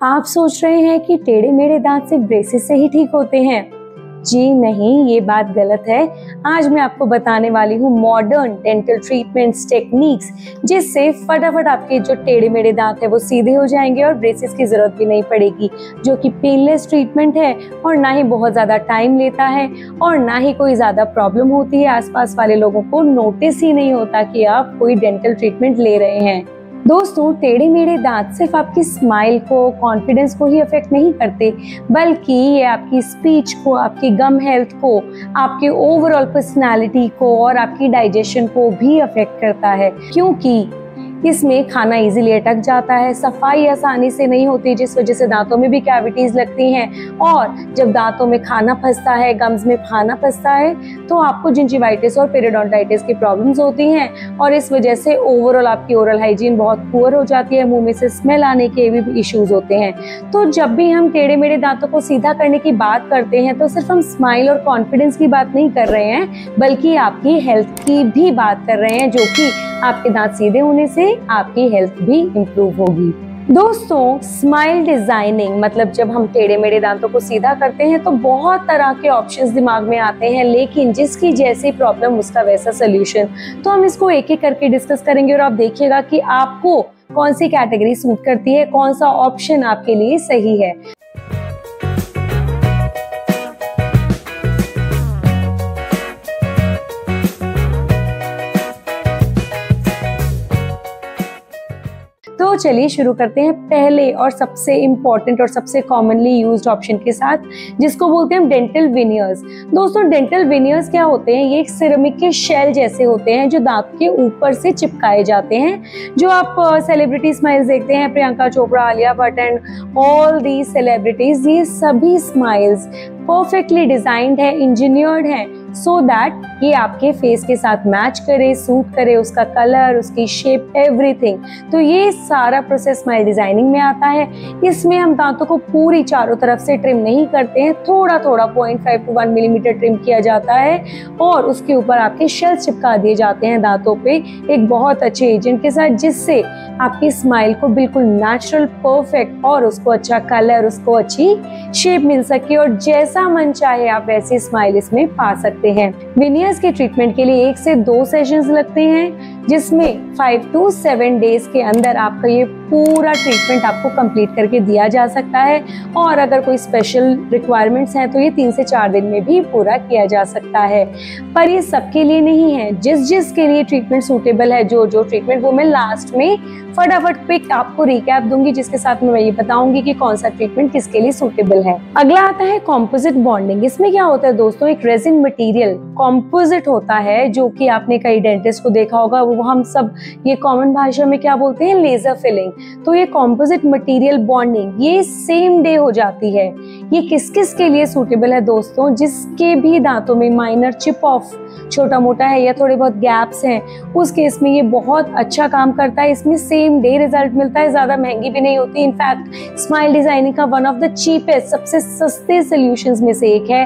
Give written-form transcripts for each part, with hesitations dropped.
आप सोच रहे हैं कि टेढ़े मेढ़े दांत सिर्फ ब्रेसेस से ही ठीक होते हैं? जी नहीं, ये बात गलत है। आज मैं आपको बताने वाली हूँ मॉडर्न डेंटल ट्रीटमेंट्स टेक्निक्स, जिससे फटाफट आपके जो टेढ़े मेढ़े दांत है वो सीधे हो जाएंगे और ब्रेसेस की जरूरत भी नहीं पड़ेगी, जो कि पेनलेस ट्रीटमेंट है और ना ही बहुत ज्यादा टाइम लेता है और ना ही कोई ज्यादा प्रॉब्लम होती है। आसपास वाले लोगों को नोटिस ही नहीं होता कि आप कोई डेंटल ट्रीटमेंट ले रहे हैं। दोस्तों, टेढ़े मेढ़े दांत सिर्फ आपकी स्माइल को, कॉन्फिडेंस को ही अफेक्ट नहीं करते, बल्कि ये आपकी स्पीच को, आपकी गम हेल्थ को, आपके ओवरऑल पर्सनालिटी को और आपकी डाइजेशन को भी अफेक्ट करता है, क्योंकि इसमें खाना इजीली अटक जाता है, सफाई आसानी से नहीं होती, जिस वजह से दांतों में भी कैविटीज लगती हैं। और जब दांतों में खाना फंसता है, गम्स में खाना फंसता है, तो आपको जिंजिवाइटिस और पेरियोडोंटाइटिस की प्रॉब्लम्स होती हैं और इस वजह से ओवरऑल आपकी ओरल हाइजीन बहुत पुअर हो जाती है, मुंह में से स्मेल आने के भी इश्यूज होते हैं। तो जब भी हम टेढ़े मेढ़े दांतों को सीधा करने की बात करते हैं तो सिर्फ हम स्माइल और कॉन्फिडेंस की बात नहीं कर रहे हैं, बल्कि आपकी हेल्थ की भी बात कर रहे हैं, जो कि आपके दांत सीधे होने से आपकी हेल्थ भी इम्प्रूव होगी। दोस्तों, स्माइल डिजाइनिंग मतलब जब हम टेढ़े मेढ़े दांतों को सीधा करते हैं तो बहुत तरह के ऑप्शंस दिमाग में आते हैं, लेकिन जिसकी जैसी प्रॉब्लम उसका वैसा सोल्यूशन। तो हम इसको एक एक करके डिस्कस करेंगे और आप देखिएगा कि आपको कौन सी कैटेगरी सूट करती है, कौन सा ऑप्शन आपके लिए सही है। तो चलिए शुरू करते हैं पहले और सबसे इम्पोर्टेंट और सबसे कॉमनली यूज्ड ऑप्शन के साथ, जिसको बोलते हैं डेंटल विनियर्स। दोस्तों, डेंटल विनियर्स क्या होते हैं? ये एक सिरेमिक के शेल जैसे होते हैं जो दांत के ऊपर से चिपकाए जाते हैं। जो आप सेलिब्रिटी स्माइल्स देखते हैं, Priyanka Chopra, Alia Bhatt and all the celebrities, ये सभी स्माइल्स परफेक्टली डिजाइंड है, इंजीनियर्ड है, सो दैट ये आपके फेस के साथ मैच करे, सूट करे, उसका कलर, उसकी शेप, एवरीथिंग। तो ये सारा प्रोसेस स्माइल डिजाइनिंग में आता है। इसमें हम दांतों को पूरी चारों तरफ से ट्रिम नहीं करते हैं, थोड़ा थोड़ा 0.5 to 1 मिलीमीटर ट्रिम किया जाता है और उसके ऊपर आपके शेल्स चिपका दिए जाते हैं दांतों पे एक बहुत अच्छे एजेंट के साथ, जिससे आपकी स्माइल को बिल्कुल नेचुरल, परफेक्ट और उसको अच्छा कलर, उसको अच्छी शेप मिल सके और जैसा मन चाहे आप वैसी स्माइल इसमें पा सकते हैं। विनियर्स के ट्रीटमेंट के लिए 1 से 2 सेशंस लगते हैं, जिसमें 5 to 7 डेज के अंदर आपका ये पूरा ट्रीटमेंट आपको कंप्लीट करके दिया जा सकता है। और अगर कोई स्पेशल रिक्वायरमेंट्स हैं तो ये 3 से 4 दिन में भी पूरा किया जा सकता है। पर ये सबके लिए नहीं है, जिस के लिए ट्रीटमेंट सूटेबल है, जो ट्रीटमेंट, वो मैं लास्ट में फटाफट क्विक आपको रिकैप दूंगी, जिसके साथ मैं ये बताऊंगी कि कौन सा ट्रीटमेंट किसके लिए सूटेबल है। अगला आता है कॉम्पोजिट बॉन्डिंग। इसमें क्या होता है दोस्तों? एक रेजिन मटेरियल कॉम्पोजिट होता है, जो कि आपने कई डेंटिस्ट को देखा होगा, वो हम सब ये कॉमन भाषा में क्या बोलते हैं, लेजर फिलिंग। तो ये कॉम्पोजिट मटेरियल बॉन्डिंग ये सेम डे हो जाती है। ये किस किस के लिए सूटेबल है दोस्तों? जिसके भी दांतों में माइनर चिप ऑफ छोटा मोटा है या थोड़े बहुत गैप्स हैं, उस केस में ये बहुत अच्छा काम करता है। इसमें सेम डे रिजल्ट मिलता है, ज्यादा महंगी भी नहीं होती। इनफैक्ट स्माइल डिजाइनिंग का वन ऑफ द चीपेस्ट, सबसे सस्ते सोल्यूशंस में से एक है।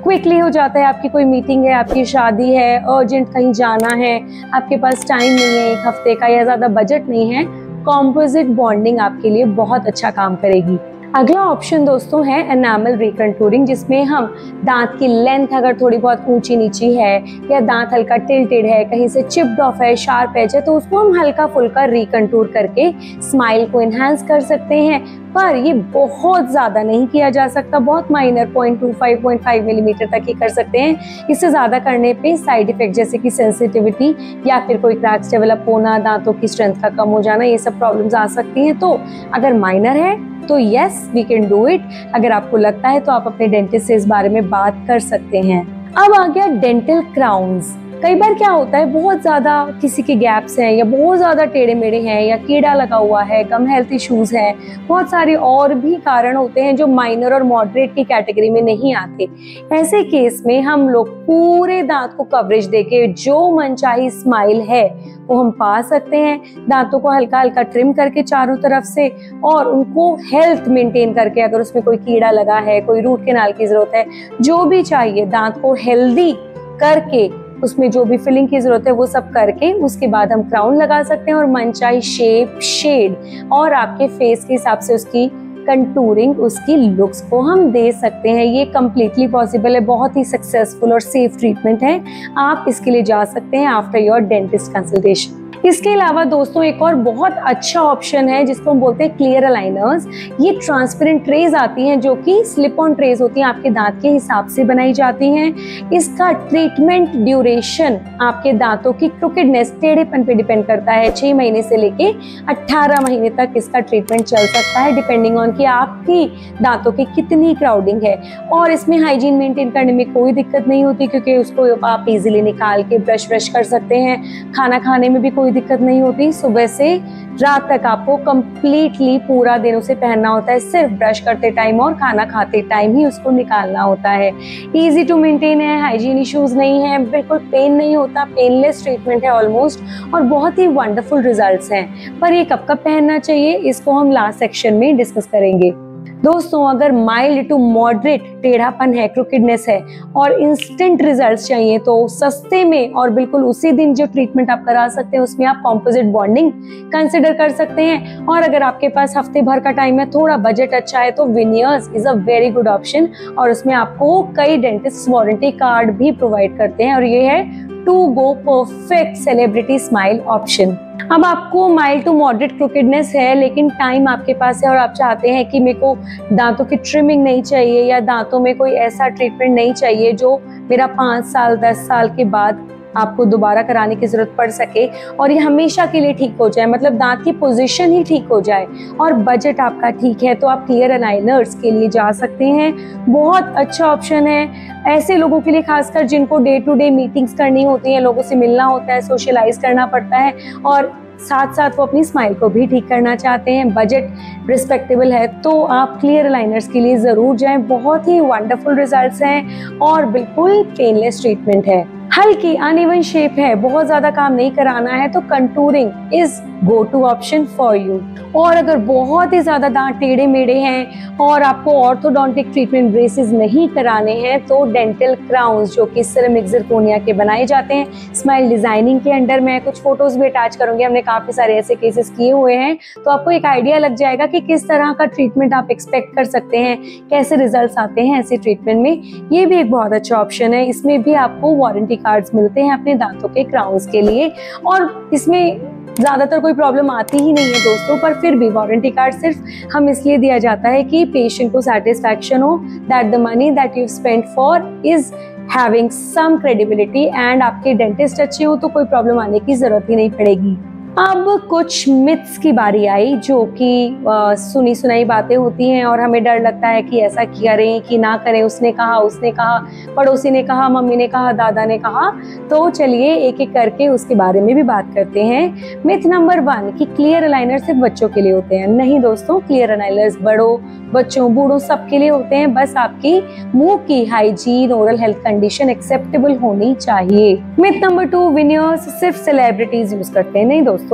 क्विकली हो जाता है। आपकी कोई मीटिंग है, आपकी शादी है, अर्जेंट कहीं जाना है, आपके पास टाइम नहीं है 1 हफ्ते का या ज्यादा बजट नहीं है, कॉम्पोजिट बॉन्डिंग आपके लिए बहुत अच्छा काम करेगी। अगला ऑप्शन दोस्तों है एनामल रिकंटूरिंग, जिसमें हम दांत की लेंथ अगर थोड़ी बहुत ऊंची नीची है या दांत हल्का टिल्टेड है, कहीं से चिप्ड ऑफ है, शार्प एज है, तो उसको हम हल्का फुल्का रिकंटूर करके स्माइल को एनहांस कर सकते हैं। पर ये बहुत ज्यादा नहीं किया जा सकता, बहुत माइनर 0.25 0.5 मिलीमीटर तक ही कर सकते हैं। इससे ज्यादा करने पे साइड इफेक्ट जैसे कि सेंसिटिविटी या फिर कोई क्रैक्स डेवलप होना, दांतों की स्ट्रेंथ का कम हो जाना, ये सब प्रॉब्लम्स आ सकती हैं। तो अगर माइनर है तो yes, we can do it. अगर आपको लगता है तो आप अपने डेंटिस्ट से इस बारे में बात कर सकते हैं। अब आ गया डेंटल क्राउन्स। कई बार क्या होता है, बहुत ज्यादा किसी के गैप्स हैं या बहुत ज्यादा टेढ़े मेढ़े हैं या कीड़ा लगा हुआ है, गम हेल्थ इश्यूज हैं, बहुत सारे और भी कारण होते हैं जो माइनर और मॉडरेट की कैटेगरी में नहीं आते। ऐसे केस में हम लोग पूरे दांत को कवरेज देके जो मनचाही स्माइल है वो हम पा सकते हैं। दांतों को हल्का हल्का ट्रिम करके चारों तरफ से और उनको हेल्थ मेंटेन करके, अगर उसमें कोई कीड़ा लगा है, कोई रूट कैनाल की जरूरत है, जो भी चाहिए, दांत को हेल्दी करके उसमें जो भी फिलिंग की जरूरत है वो सब करके उसके बाद हम क्राउन लगा सकते हैं और मनचाही शेप, शेड और आपके फेस के हिसाब से उसकी कंटूरिंग उसकी लुक्स को हम दे सकते हैं। ये कम्प्लीटली पॉसिबल है, बहुत ही सक्सेसफुल और सेफ ट्रीटमेंट है। आप इसके लिए जा सकते हैं आफ्टर योर डेंटिस्ट कंसल्टेशन। इसके अलावा दोस्तों एक और बहुत अच्छा ऑप्शन है जिसको हम बोलते हैं क्लियर अलाइनर्स। ये ट्रांसपेरेंट ट्रेज आती हैं जो कि स्लिप ऑन ट्रेज होती हैं, आपके दांत के हिसाब से बनाई जाती हैं। इसका ट्रीटमेंट ड्यूरेशन आपके दांतों की क्रोकेडनेस, टेढ़ेपन पे डिपेंड करता है। 6 महीने से लेके 18 महीने तक इसका ट्रीटमेंट चल सकता है, डिपेंडिंग ऑन कि आपकी दांतों की कितनी क्राउडिंग है। और इसमें हाइजीन मेंटेन करने में कोई दिक्कत नहीं होती, क्योंकि उसको आप इजीली निकाल के ब्रश कर सकते हैं। खाना खाने में भी कोई दिक्कत नहीं होती। सुबह से रात तक आपको कंप्लीटली पूरा दिन उसे पहनना होता है, सिर्फ ब्रश करते टाइम और खाना खाते टाइम ही उसको निकालना होता है। इजी टू मेंटेन है, हाइजीन इश्यूज नहीं है, बिल्कुल पेन नहीं होता, पेनलेस ट्रीटमेंट है ऑलमोस्ट, और बहुत ही वंडरफुल रिजल्ट्स हैं। पर ये कब कब पहनना चाहिए इसको हम लास्ट सेक्शन में डिस्कस करेंगे। दोस्तों अगर माइल्ड टू मॉडरेट टेढ़ापन है, क्रोकेडनेस है और इंस्टेंट रिजल्ट्स चाहिए तो सस्ते में और बिल्कुल उसी दिन जो ट्रीटमेंट आप करा सकते हैं उसमें आप कॉम्पोजिट बॉन्डिंग कंसिडर कर सकते हैं। और अगर आपके पास हफ्ते भर का टाइम है, थोड़ा बजट अच्छा है, तो veneers is a very good option, और उसमें आपको कई डेंटिस्ट वारंटी कार्ड भी प्रोवाइड करते हैं, और ये है to go perfect celebrity smile option. अब आपको माइल्ड टू मॉडरेट क्रोकेडनेस है लेकिन टाइम आपके पास है और आप चाहते हैं कि मेरे को दांतों की ट्रिमिंग नहीं चाहिए या दांतों में कोई ऐसा ट्रीटमेंट नहीं चाहिए जो मेरा 5 साल 10 साल के बाद आपको दोबारा कराने की जरूरत पड़ सके और ये हमेशा के लिए ठीक हो जाए, मतलब दांत की पोजीशन ही ठीक हो जाए, और बजट आपका ठीक है, तो आप क्लियर अलाइनर्स के लिए जा सकते हैं। बहुत अच्छा ऑप्शन है ऐसे लोगों के लिए, खासकर जिनको डे टू डे मीटिंग्स करनी होती है, लोगों से मिलना होता है, सोशलाइज करना पड़ता है, और साथ साथ वो अपनी स्माइल को भी ठीक करना चाहते हैं, बजट रिस्पेक्टेबल है, तो आप क्लियर अलाइनर्स के लिए जरूर जाएं। बहुत ही वंडरफुल रिजल्ट्स हैं और बिल्कुल पेनलेस ट्रीटमेंट है। हल्की अनइवन शेप है, बहुत ज्यादा काम नहीं कराना है, तो contouring is go to option for you. और अगर बहुत ही ज्यादा दांत टेढ़े मेढ़े हैं और आपको ऑर्थोडोंटिक ट्रीटमेंट ब्रेसेस नहीं कराने हैं तो डेंटल क्राउन्स जो कि सिरेमिक जिरकोनिया के बनाए जाते हैं स्माइल डिजाइनिंग के अंडर, मैं कुछ फोटोज भी अटैच करूंगी, हमने काफी सारे ऐसे केसेस किए हुए हैं, तो आपको एक आइडिया लग जाएगा कि किस तरह का ट्रीटमेंट आप एक्सपेक्ट कर सकते हैं, कैसे रिजल्ट्स आते हैं ऐसे ट्रीटमेंट में। ये भी एक बहुत अच्छा ऑप्शन है। इसमें भी आपको वारंटी कार्ड्स मिलते हैं अपने दांतों के क्राउन्स के लिए, और इसमें ज्यादातर कोई प्रॉब्लम आती ही नहीं है दोस्तों, पर फिर भी वारंटी कार्ड सिर्फ हम इसलिए दिया जाता है कि पेशेंट को सेटिस्फैक्शन हो that the money that you spend for is having some credibility, and आपके डेंटिस्ट अच्छे हो तो कोई प्रॉब्लम आने की जरूरत ही नहीं पड़ेगी। अब कुछ मिथ्स की बारी आई जो कि सुनी सुनाई बातें होती हैं और हमें डर लगता है कि ऐसा करें कि ना करें, उसने कहा, पड़ोसी ने कहा, मम्मी ने कहा, दादा ने कहा, तो चलिए एक एक करके उसके बारे में भी बात करते हैं। मिथ नंबर 1 कि क्लियर अलाइनर सिर्फ बच्चों के लिए होते हैं। नहीं दोस्तों, क्लियर अलाइनर्स बड़ों, बच्चों, बूढ़ों सबके लिए होते हैं, बस आपकी मुंह की hygiene, oral health condition acceptable होनी चाहिए। मिथ नंबर 2 विनियर्स सिर्फ सेलिब्रिटीज यूज करते हैं। नहीं दोस्तों,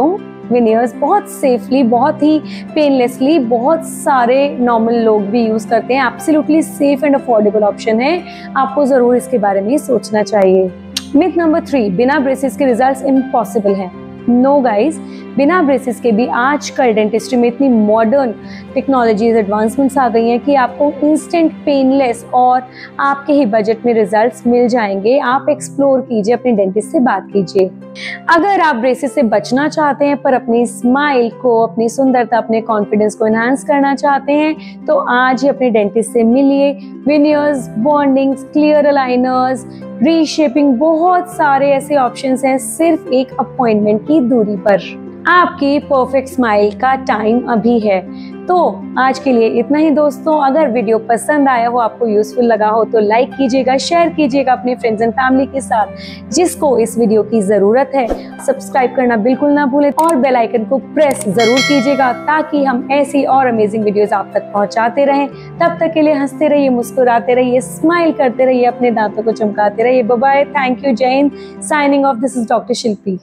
विनियर्स बहुत सेफली, बहुत ही पेनलेसली बहुत सारे नॉर्मल लोग भी यूज करते हैं। Absolutely safe and affordable option है, आपको जरूर इसके बारे में सोचना चाहिए। मिथ नंबर 3 बिना ब्रेसेस के रिजल्ट्स इम्पॉसिबल हैं। नो गाइज, बिना ब्रेसेस के भी आजकल डेंटिस्ट्री में इतनी मॉडर्न टेक्नोलॉजीज, एडवांसमेंट्स आ गई हैं कि आपको इंस्टेंट पेनलेस और आपके ही बजट में रिजल्ट्स मिल जाएंगे। आप एक्सप्लोर कीजिए, अपने डेंटिस्ट से बात कीजिए। अगर आप ब्रेसेस से बचना चाहते हैं पर अपनी स्माइल को, अपनी सुंदरता, अपने कॉन्फिडेंस को एनहांस करना चाहते हैं तो आज ही अपने डेंटिस्ट से मिलिए। Veneers, bondings, clear aligners, reshaping, बहुत सारे ऐसे ऑप्शंस हैं सिर्फ एक अपॉइंटमेंट की दूरी पर। आपकी परफेक्ट स्माइल का टाइम अभी है। तो आज के लिए इतना ही दोस्तों। अगर वीडियो पसंद आया हो, आपको यूजफुल लगा हो तो लाइक कीजिएगा, शेयर कीजिएगा अपने फ्रेंड्स एंड फैमिली के साथ जिसको इस वीडियो की जरूरत है। सब्सक्राइब करना बिल्कुल ना भूलें और बेल आइकन को प्रेस जरूर कीजिएगा ताकि हम ऐसी और अमेजिंग वीडियोस आप तक पहुंचाते रहें। तब तक के लिए हंसते रहिए, मुस्कुराते रहिए, स्माइल करते रहिए, अपने दांतों को चमकाते रहिए। बाय बाय, थैंक यू, जय Hind, signing off, this is doctor Shilpi.